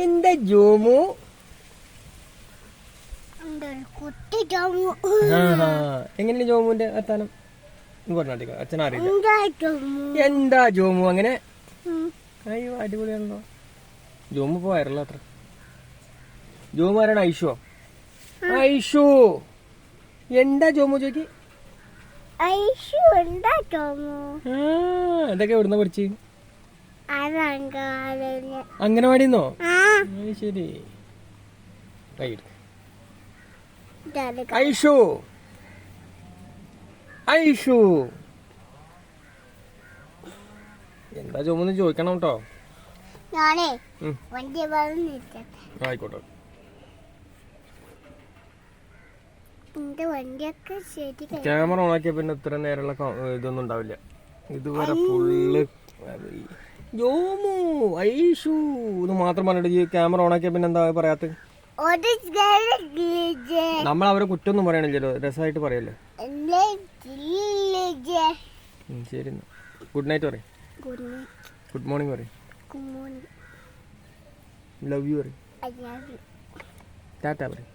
എന്താ ജോമു? എങ്ങനെയാണ് ജോമുവിന്റെ വർത്താനം പറഞ്ഞാട്ടിക്ക? അച്ഛൻ അറിയില്ല. എന്താ ജോമു അങ്ങനെ? അയ്യോ അടിപൊളിയാണല്ലോ. ജോമു ഇപ്പൊ വൈറല അത്ര. ജോമു ആരാണ്? ഐഷോ? ഐഷു എന്താ ജോമു ചോദിക്ക്. എന്തൊക്കെ എവിടുന്ന പഠിച്ച്? അംഗനവാടിന്നോ? ശരി. ഐഷു ഐഷു എന്താ ജോമൊന്ന് ചോദിക്കണം കേട്ടോ. ആയിക്കോട്ടെ. ക്യാമറ ഓണാക്കിയ പിന്നെ ഇത്ര നേരമുള്ള ഇതൊന്നും ഉണ്ടാവില്ല. ഇതുവരെ ഫുള്ള് ജോമു ഐഷു എന്ന് മാത്രം പറഞ്ഞിട്ട് ക്യാമറ ഓണാക്കിയ പിന്നെ എന്താ പറയാത്ത? നമ്മൾ അവരെ കുറ്റൊന്നും പറയണില്ലല്ലോ, രസമായിട്ട് പറയല്ലേ. ശരി, ഗുഡ് നൈറ്റ് പറയും, ഗുഡ് മോർണിംഗ് പറയും, ലവ് യു പറയും, ടാറ്റ പറയും.